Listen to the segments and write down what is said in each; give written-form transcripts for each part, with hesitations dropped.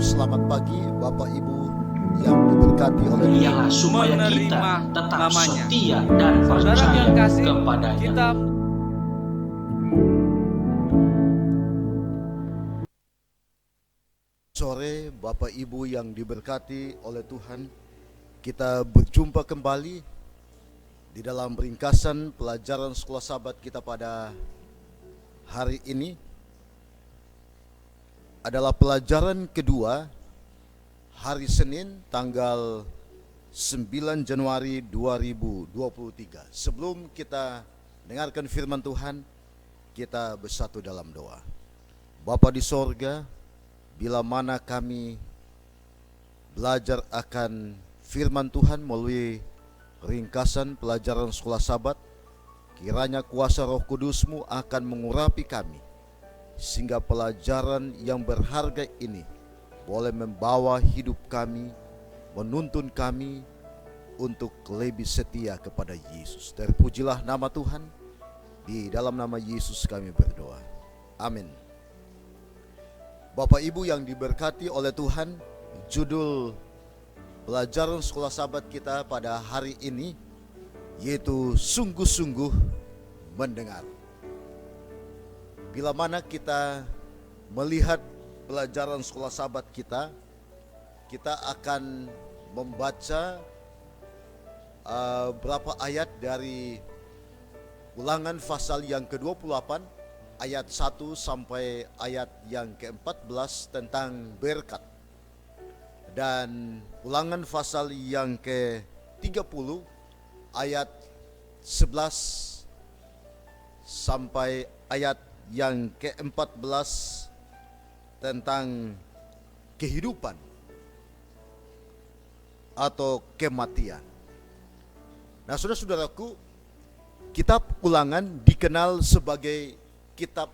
Selamat pagi Bapak Ibu yang diberkati oleh Tuhan. Ialah supaya kita tetap setia dan percaya kepadanya. Kita Sore Bapak Ibu yang diberkati oleh Tuhan, kita berjumpa kembali di dalam ringkasan pelajaran sekolah sahabat kita pada hari ini. Adalah pelajaran kedua hari Senin tanggal 9 Januari 2023. Sebelum kita dengarkan firman Tuhan, kita bersatu dalam doa. Bapa di sorga, bila mana kami belajar akan firman Tuhan melalui ringkasan pelajaran sekolah sahabat, kiranya kuasa Roh Kudus-Mu akan mengurapi kami, sehingga pelajaran yang berharga ini boleh membawa hidup kami, menuntun kami untuk lebih setia kepada Yesus. Terpujilah nama Tuhan, di dalam nama Yesus kami berdoa. Amin. Bapak Ibu yang diberkati oleh Tuhan, judul pelajaran sekolah sahabat kita pada hari ini yaitu sungguh-sungguh mendengar. Bila mana kita melihat pelajaran sekolah sahabat kita, kita akan membaca berapa ayat dari Ulangan pasal yang ke-28 ayat 1 sampai ayat yang ke-14 tentang berkat, dan Ulangan pasal yang ke-30 ayat 11 sampai ayat yang ke-14 tentang kehidupan atau kematian. Nah, saudara-saudaraku, kitab Ulangan dikenal sebagai kitab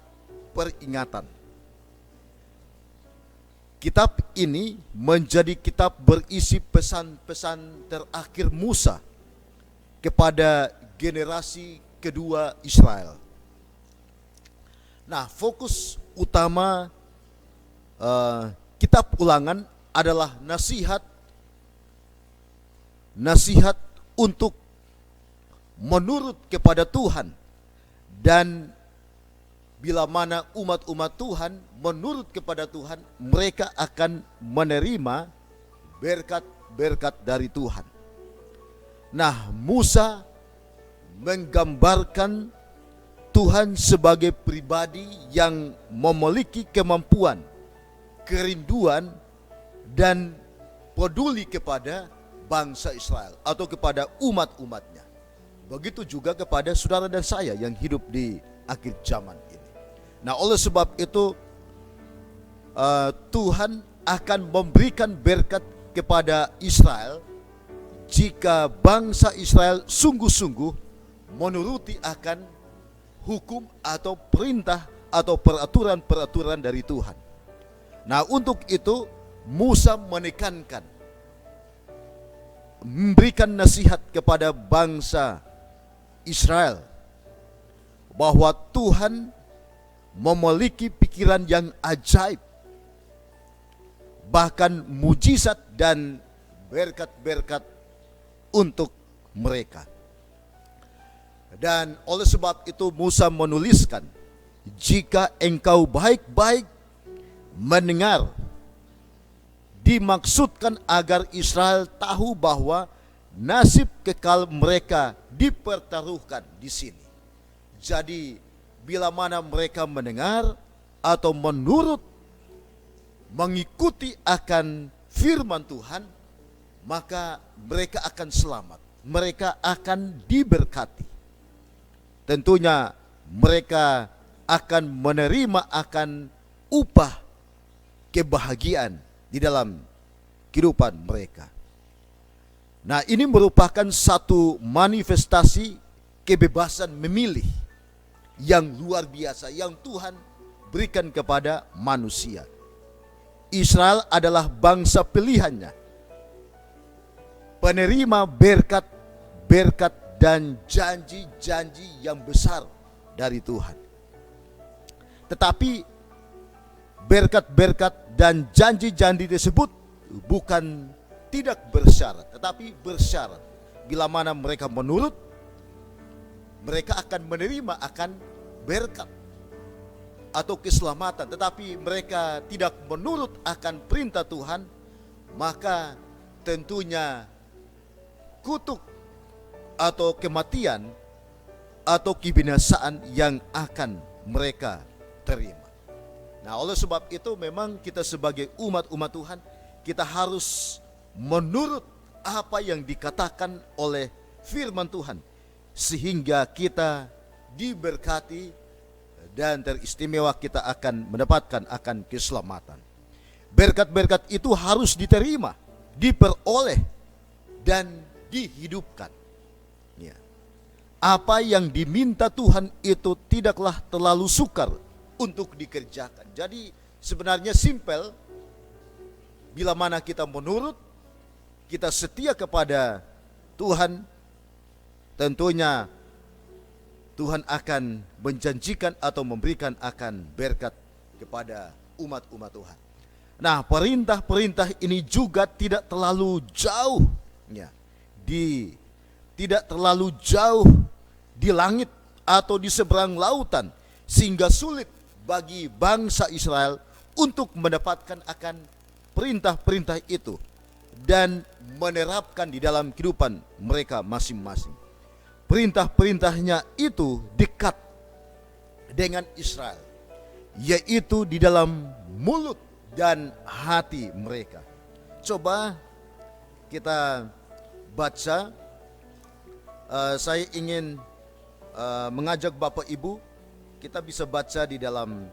peringatan. Kitab ini menjadi kitab berisi pesan-pesan terakhir Musa kepada generasi kedua Israel. Nah, fokus utama kitab Ulangan adalah nasihat untuk menurut kepada Tuhan, dan bila mana umat-umat Tuhan menurut kepada Tuhan, mereka akan menerima berkat-berkat dari Tuhan. Nah, Musa menggambarkan Tuhan sebagai pribadi yang memiliki kemampuan, kerinduan, dan peduli kepada bangsa Israel atau kepada umat-umatnya. Begitu juga kepada saudara dan saya yang hidup di akhir zaman ini. Nah, oleh sebab itu Tuhan akan memberikan berkat kepada Israel jika bangsa Israel sungguh-sungguh menuruti akan hukum atau perintah atau peraturan-peraturan dari Tuhan. Nah, untuk itu Musa menekankan, memberikan nasihat kepada bangsa Israel bahwa Tuhan memiliki pikiran yang ajaib, bahkan mujizat dan berkat-berkat untuk mereka. Dan oleh sebab itu Musa menuliskan, jika engkau baik-baik mendengar, dimaksudkan agar Israel tahu bahwa nasib kekal mereka dipertaruhkan di sini. Jadi bila mana mereka mendengar atau menurut, mengikuti akan firman Tuhan, maka mereka akan selamat, mereka akan diberkati. Tentunya mereka akan menerima akan upah kebahagiaan di dalam kehidupan mereka. Nah, ini merupakan satu manifestasi kebebasan memilih yang luar biasa yang Tuhan berikan kepada manusia. Israel adalah bangsa pilihannya, penerima berkat-berkat dan janji-janji yang besar dari Tuhan. Tetapi berkat-berkat dan janji-janji tersebut bukan tidak bersyarat, tetapi bersyarat. Bila mana mereka menurut, mereka akan menerima akan berkat atau keselamatan. Tetapi mereka tidak menurut akan perintah Tuhan, maka tentunya kutuk atau kematian atau kebinasaan yang akan mereka terima. Nah, oleh sebab itu memang kita sebagai umat-umat Tuhan, kita harus menurut apa yang dikatakan oleh firman Tuhan, sehingga kita diberkati dan teristimewa, kita akan mendapatkan akan keselamatan. Berkat-berkat itu harus diterima, diperoleh, dan dihidupkan. Ya. Apa yang diminta Tuhan itu tidaklah terlalu sukar untuk dikerjakan. Jadi sebenarnya simpel, bila mana kita menurut, kita setia kepada Tuhan, tentunya Tuhan akan menjanjikan atau memberikan akan berkat kepada umat-umat Tuhan. Nah, perintah-perintah ini juga tidak terlalu jauh, ya, tidak terlalu jauh di langit atau di seberang lautan, sehingga sulit bagi bangsa Israel untuk mendapatkan akan perintah-perintah itu dan menerapkan di dalam kehidupan mereka masing-masing. Perintah-perintahnya itu dekat dengan Israel, yaitu di dalam mulut dan hati mereka. Coba kita baca, saya ingin mengajak Bapak Ibu, kita bisa baca di dalam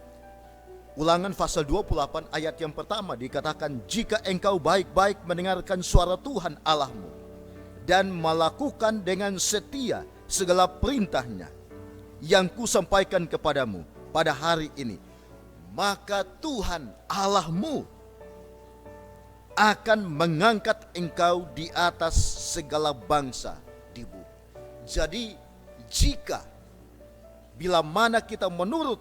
Ulangan pasal 28 ayat yang pertama, dikatakan, jika engkau baik-baik mendengarkan suara Tuhan Allahmu dan melakukan dengan setia segala perintahnya yang kusampaikan kepadamu pada hari ini, maka Tuhan Allahmu akan mengangkat engkau di atas segala bangsa di bumi. Jadi jika bila mana kita menurut,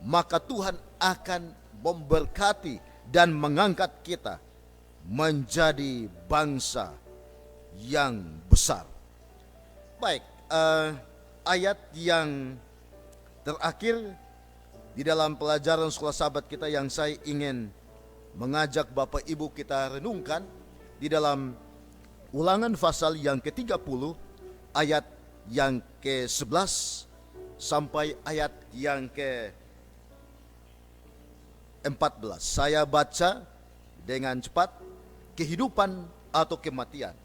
maka Tuhan akan memberkati dan mengangkat kita menjadi bangsa yang besar. Baik, ayat yang terakhir di dalam pelajaran sekolah sahabat kita yang saya ingin mengajak Bapak Ibu kita renungkan di dalam Ulangan pasal yang ke-30 ayat yang ke-11 sampai ayat yang ke-14. Saya baca dengan cepat. Kehidupan atau kematian.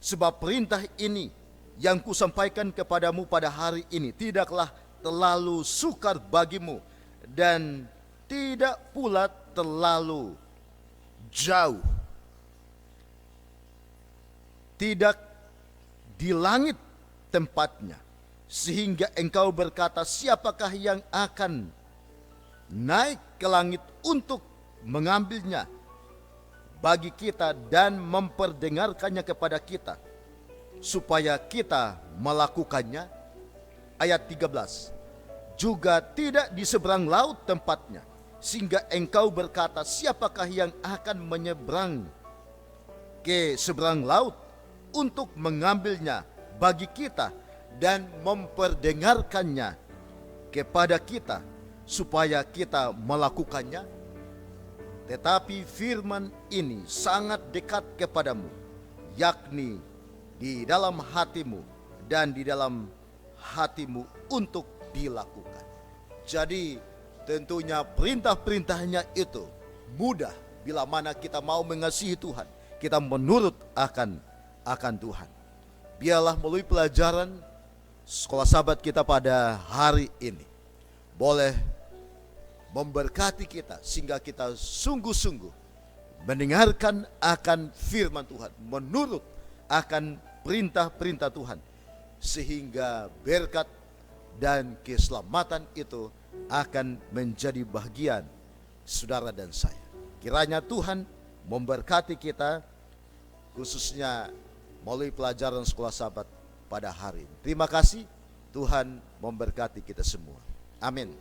Sebab perintah ini yang kusampaikan kepadamu pada hari ini tidaklah terlalu sukar bagimu dan tidak pula terlalu jauh. Tidak di langit tempatnya, sehingga engkau berkata, siapakah yang akan naik ke langit untuk mengambilnya bagi kita dan memperdengarkannya kepada kita, supaya kita melakukannya. Ayat 13, juga tidak di seberang laut tempatnya, sehingga engkau berkata, siapakah yang akan menyeberang ke seberang laut untuk mengambilnya bagi kita dan memperdengarkannya kepada kita, supaya kita melakukannya. Tetapi firman ini sangat dekat kepadamu, yakni di dalam hatimu dan di dalam hatimu untuk dilakukan. Jadi tentunya perintah-perintahnya itu mudah bila mana kita mau mengasihi Tuhan, kita menurut akan Tuhan. Biarlah melalui pelajaran sekolah sahabat kita pada hari ini boleh memberkati kita, sehingga kita sungguh-sungguh mendengarkan akan firman Tuhan, menurut akan perintah-perintah Tuhan, sehingga berkat dan keselamatan itu akan menjadi bagian saudara dan saya. Kiranya Tuhan memberkati kita, khususnya melalui pelajaran sekolah sahabat pada hari ini. Terima kasih, Tuhan memberkati kita semua. Amin.